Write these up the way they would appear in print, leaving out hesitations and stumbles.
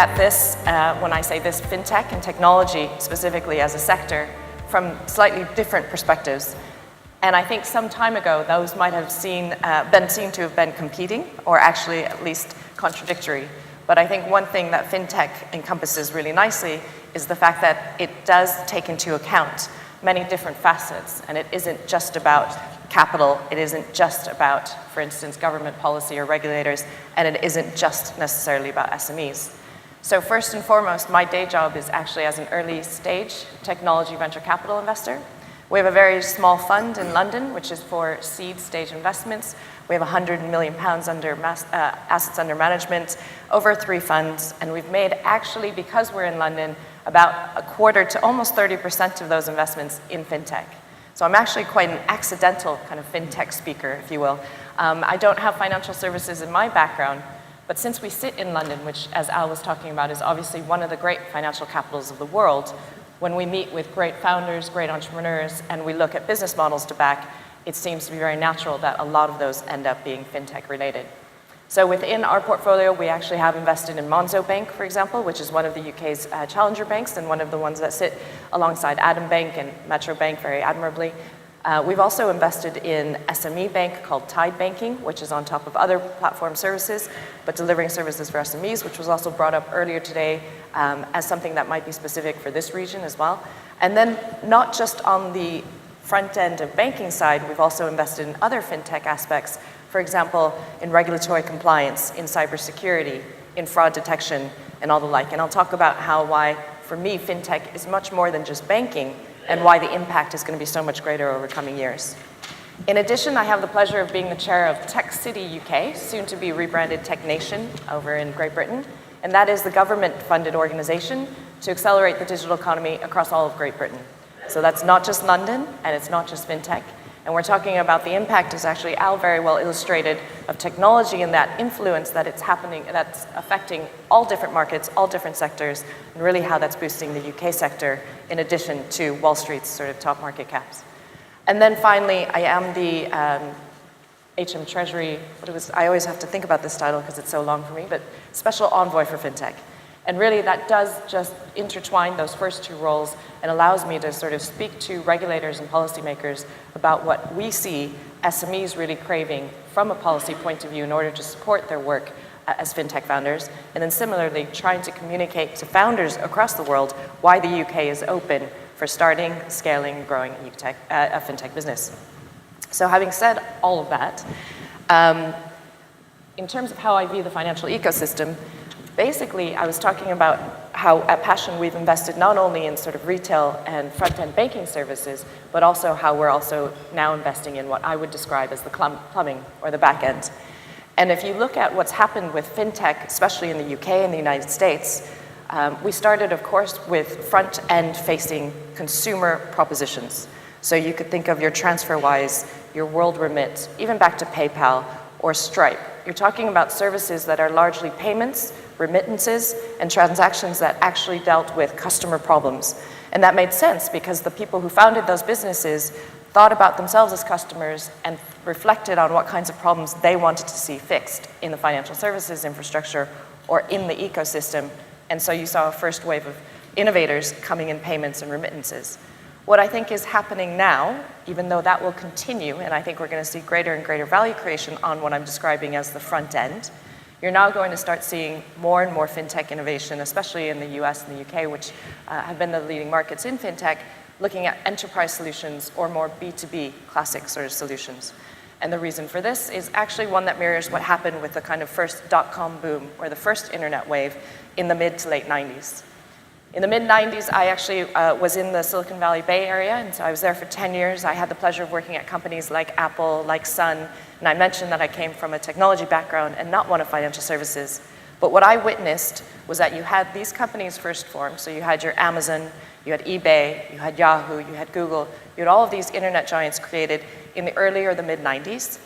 at this, when I say this, fintech and technology specifically as a sector from slightly different perspectives. And I think some time ago, those might have been seen to have been competing or actually at least contradictory. But I think one thing that fintech encompasses really nicely is the fact that it does take into account many different facets, and it isn't just about capital, it isn't just about, for instance, government policy or regulators, and it isn't just necessarily about SMEs. So first and foremost, my day job is actually as an early stage technology venture capital investor. We have a very small fund in London, which is for seed stage investments. We have £100 million assets under management, over 3 funds, and we've made actually, because we're in London, about a quarter to almost 30% of those investments in fintech. So I'm actually quite an accidental kind of fintech speaker, if you will. I don't have financial services in my background, but since we sit in London, which, as Al was talking about, is obviously one of the great financial capitals of the world, when we meet with great founders, great entrepreneurs, and we look at business models to back, it seems to be very natural that a lot of those end up being fintech related. So within our portfolio, we actually have invested in Monzo Bank, for example, which is one of the UK's challenger banks and one of the ones that sit alongside Adam Bank and Metro Bank very admirably. We've also invested in SME bank called Tide Banking, which is on top of other platform services, but delivering services for SMEs, which was also brought up earlier today as something that might be specific for this region as well. And then not just on the front end of banking side, we've also invested in other fintech aspects, for example, in regulatory compliance, in cybersecurity, in fraud detection, and all the like. And I'll talk about why, for me, fintech is much more than just banking, and why the impact is going to be so much greater over coming years. In addition, I have the pleasure of being the chair of Tech City UK, soon to be rebranded Tech Nation over in Great Britain, and that is the government-funded organization to accelerate the digital economy across all of Great Britain. So that's not just London, and it's not just fintech, and we're talking about the impact, as actually Al very well illustrated, of technology and that influence that it's happening, that's affecting all different markets, all different sectors, and really how that's boosting the UK sector in addition to Wall Street's sort of top market caps. And then finally, I am the Treasury, I always have to think about this title because it's so long for me, but Special Envoy for FinTech. And really that does just intertwine those first 2 roles and allows me to sort of speak to regulators and policymakers about what we see SMEs really craving from a policy point of view in order to support their work as fintech founders. And then similarly, trying to communicate to founders across the world why the UK is open for starting, scaling, growing a fintech business. So having said all of that, in terms of how I view the financial ecosystem, basically, I was talking about how at Passion we've invested not only in sort of retail and front-end banking services, but also how we're also now investing in what I would describe as the plumbing or the back end. And if you look at what's happened with fintech, especially in the UK and the United States, we started, of course, with front-end facing consumer propositions. So you could think of your TransferWise, your WorldRemit, even back to PayPal or Stripe. You're talking about services that are largely payments, remittances, and transactions that actually dealt with customer problems. And that made sense because the people who founded those businesses thought about themselves as customers and reflected on what kinds of problems they wanted to see fixed in the financial services infrastructure or in the ecosystem. And so you saw a first wave of innovators coming in payments and remittances. What I think is happening now, even though that will continue, and I think we're going to see greater and greater value creation on what I'm describing as the front end, you're now going to start seeing more and more fintech innovation, especially in the US and the UK, which have been the leading markets in fintech, looking at enterprise solutions or more B2B classic sort of solutions. And the reason for this is actually one that mirrors what happened with the kind of first dot-com boom or the first internet wave in the mid to late 90s. In the mid-90s, I actually was in the Silicon Valley Bay Area, and so I was there for 10 years. I had the pleasure of working at companies like Apple, like Sun, and I mentioned that I came from a technology background and not one of financial services. But what I witnessed was that you had these companies first formed, so you had your Amazon, you had eBay, you had Yahoo, you had Google, you had all of these internet giants created in the early or the mid-90s.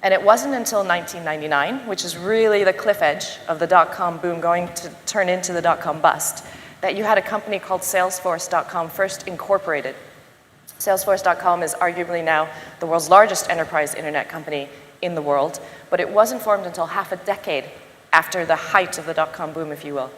And it wasn't until 1999, which is really the cliff edge of the dot-com boom going to turn into the dot-com bust, that you had a company called Salesforce.com first incorporated. Salesforce.com is arguably now the world's largest enterprise internet company in the world, but it wasn't formed until half a decade after the height of the dot-com boom, if you will.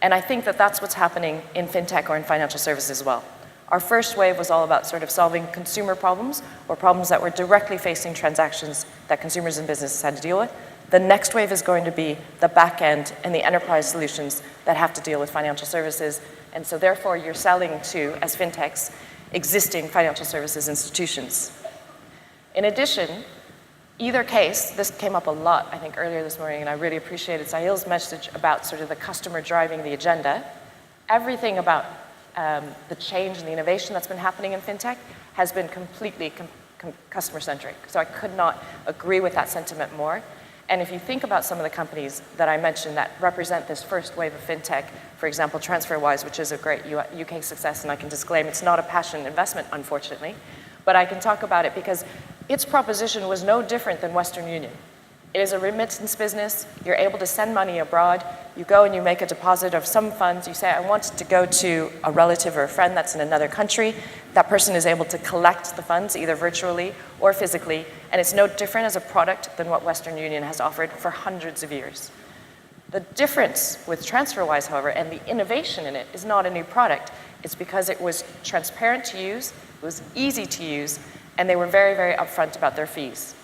And I think that that's what's happening in fintech or in financial services as well. Our first wave was all about sort of solving consumer problems or problems that were directly facing transactions that consumers and businesses had to deal with. The next wave is going to be the back end and the enterprise solutions that have to deal with financial services. And so therefore you're selling to, as fintechs, existing financial services institutions. In addition, either case, this came up a lot, I think, earlier this morning, and I really appreciated Sahil's message about sort of the customer driving the agenda. Everything about the change and the innovation that's been happening in fintech has been completely customer-centric. So I could not agree with that sentiment more. And if you think about some of the companies that I mentioned that represent this first wave of fintech, for example, TransferWise, which is a great UK success, and I can disclaim it's not a passion investment, unfortunately, but I can talk about it because its proposition was no different than Western Union. It is a remittance business. You're able to send money abroad. You go and you make a deposit of some funds. You say, I want it to go to a relative or a friend that's in another country. That person is able to collect the funds either virtually or physically, and it's no different as a product than what Western Union has offered for hundreds of years. The difference with TransferWise, however, and the innovation in it is not a new product. It's because it was transparent to use, it was easy to use, and they were very, very upfront about their fees.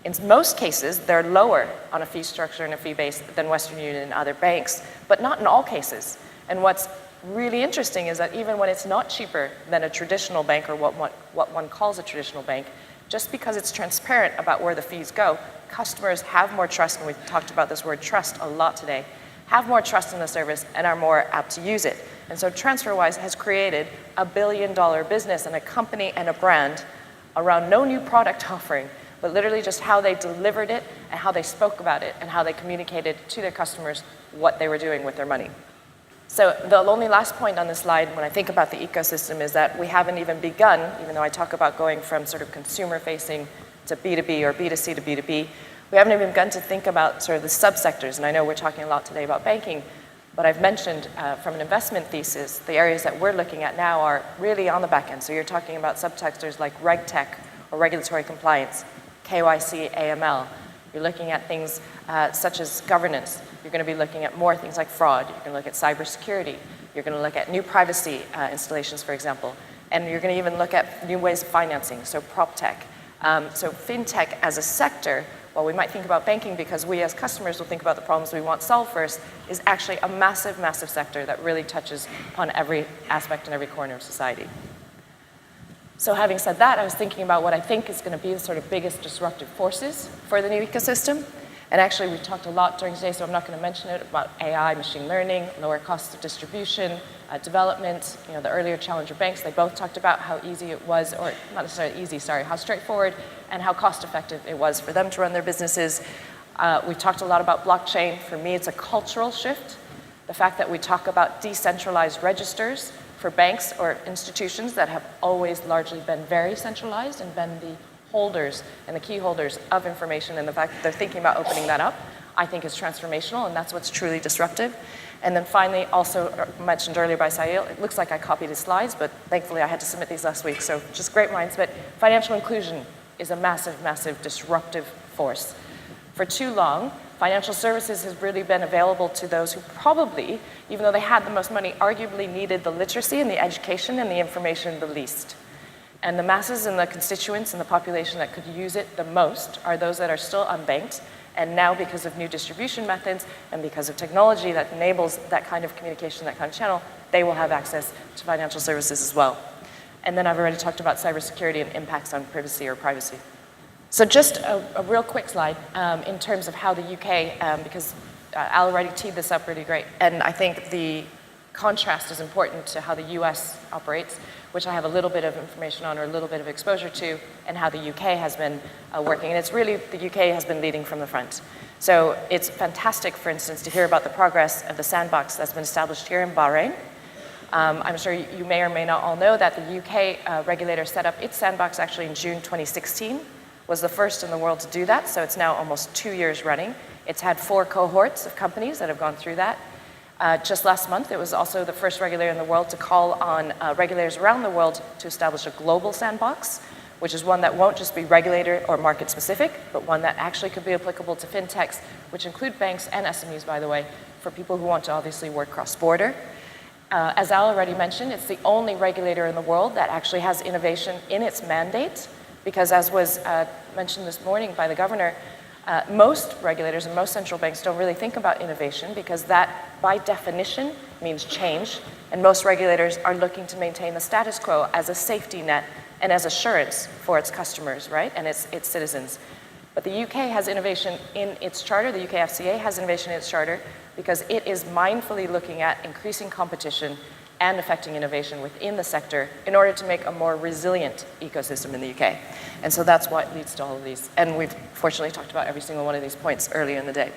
In most cases, they're lower on a fee structure and a fee base than Western Union and other banks, but not in all cases. And what's really interesting is that even when it's not cheaper than a traditional bank or what one calls a traditional bank, just because it's transparent about where the fees go, customers have more trust, and we've talked about this word trust a lot today, have more trust in the service and are more apt to use it. And so TransferWise has created a billion-dollar business and a company and a brand around no new product offering, but literally just how they delivered it and how they spoke about it and how they communicated to their customers what they were doing with their money. So the only last point on this slide when I think about the ecosystem is that we haven't even begun, even though I talk about going from sort of consumer-facing to B2B or B2C to B2B, we haven't even begun to think about sort of the subsectors. And I know we're talking a lot today about banking, but I've mentioned from an investment thesis, the areas that we're looking at now are really on the back end. So you're talking about subsectors like RegTech or regulatory compliance, KYC, AML. You're looking at things such as governance. You're going to be looking at more things like fraud. You're going to look at cybersecurity. You're going to look at new privacy installations, for example. And you're going to even look at new ways of financing, so prop tech. So fintech as a sector, while we might think about banking because we as customers will think about the problems we want solved first, is actually a massive, massive sector that really touches upon every aspect and every corner of society. So having said that, I was thinking about what I think is going to be the sort of biggest disruptive forces for the new ecosystem. And actually, we've talked a lot during today, so I'm not going to mention it, about AI, machine learning, lower costs of distribution, development. You know, the earlier challenger banks, they both talked about how easy it was, or not necessarily easy, sorry, how straightforward and how cost-effective it was for them to run their businesses. We've talked a lot about blockchain. For me, it's a cultural shift. The fact that we talk about decentralized registers for banks or institutions that have always largely been very centralized and been the holders and the key holders of information, and the fact that they're thinking about opening that up, I think is transformational, and that's what's truly disruptive. And then finally, also mentioned earlier by Sahil, it looks like I copied his slides, but thankfully I had to submit these last week, so just great minds. But financial inclusion is a massive, massive disruptive force. For too long, financial services has really been available to those who probably, even though they had the most money, arguably needed the literacy and the education and the information the least. And the masses and the constituents and the population that could use it the most are those that are still unbanked. And now, because of new distribution methods and because of technology that enables that kind of communication, that kind of channel, they will have access to financial services as well. And then I've already talked about cybersecurity and impacts on privacy or privacy. So just a real quick slide in terms of how the UK, because Al already teed this up really great, and I think the contrast is important to how the US operates, which I have a little bit of information on or a little bit of exposure to, and how the UK has been working. And it's really, the UK has been leading from the front. So it's fantastic, for instance, to hear about the progress of the sandbox that's been established here in Bahrain. I'm sure you may or may not all know that the UK regulator set up its sandbox actually in June 2016, was the first in the world to do that, so it's now almost 2 years running. It's had 4 cohorts of companies that have gone through that. Just last month, it was also the first regulator in the world to call on regulators around the world to establish a global sandbox, which is one that won't just be regulator or market specific, but one that actually could be applicable to fintechs, which include banks and SMEs, by the way, for people who want to obviously work cross-border. As Al already mentioned, it's the only regulator in the world that actually has innovation in its mandate, because as was mentioned this morning by the governor, most regulators and most central banks don't really think about innovation because that, by definition, means change. And most regulators are looking to maintain the status quo as a safety net and as assurance for its customers, right, and its citizens. But the UK has innovation in its charter, the UK FCA has innovation in its charter, because it is mindfully looking at increasing competition and affecting innovation within the sector in order to make a more resilient ecosystem in the UK. And so that's what leads to all of these. And we've fortunately talked about every single one of these points earlier in the day.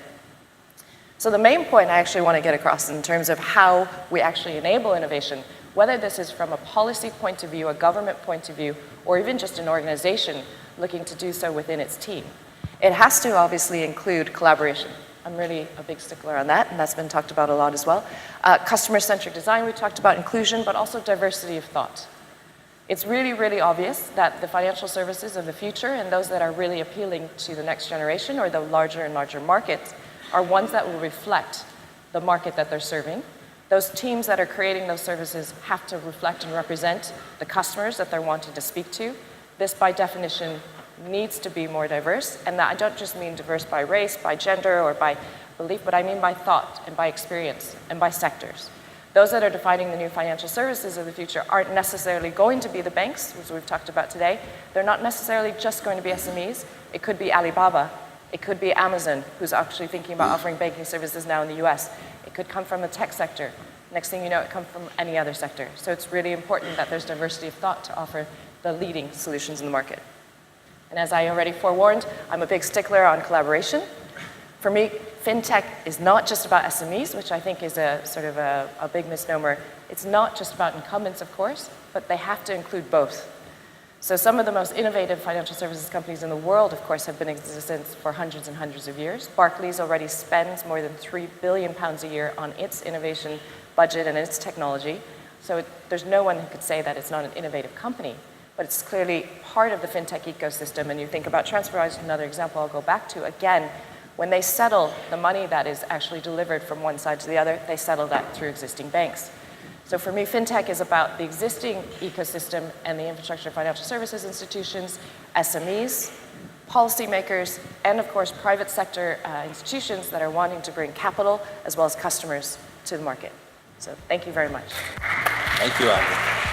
So the main point I actually want to get across in terms of how we actually enable innovation, whether this is from a policy point of view, a government point of view, or even just an organization looking to do so within its team, it has to obviously include collaboration. I'm really a big stickler on that, and that's been talked about a lot as well. Customer-centric design, we talked about inclusion, but also diversity of thought. It's really, really obvious that the financial services of the future and those that are really appealing to the next generation or the larger and larger markets are ones that will reflect the market that they're serving. Those teams that are creating those services have to reflect and represent the customers that they're wanting to speak to. This, by definition, needs to be more diverse, and that I don't just mean diverse by race, by gender, or by belief, but I mean by thought and by experience and by sectors. Those that are defining the new financial services of the future aren't necessarily going to be the banks, as we've talked about today. They're not necessarily just going to be SMEs. It could be Alibaba. It could be Amazon, who's actually thinking about offering banking services now in the US. It could come from the tech sector. Next thing you know, it comes from any other sector. So it's really important that there's diversity of thought to offer the leading solutions in the market. And as I already forewarned, I'm a big stickler on collaboration. For me, fintech is not just about SMEs, which I think is a sort of a big misnomer. It's not just about incumbents, of course, but they have to include both. So some of the most innovative financial services companies in the world, of course, have been in existence for hundreds and hundreds of years. Barclays already spends more than £3 billion a year on its innovation budget and its technology. So there's no one who could say that it's not an innovative company. But it's clearly part of the fintech ecosystem. And you think about TransferWise, another example I'll go back to. Again, when they settle the money that is actually delivered from one side to the other, they settle that through existing banks. So for me, fintech is about the existing ecosystem and the infrastructure of financial services institutions, SMEs, policymakers, and of course, private sector institutions that are wanting to bring capital as well as customers to the market. So thank you very much. Thank you, Eileen.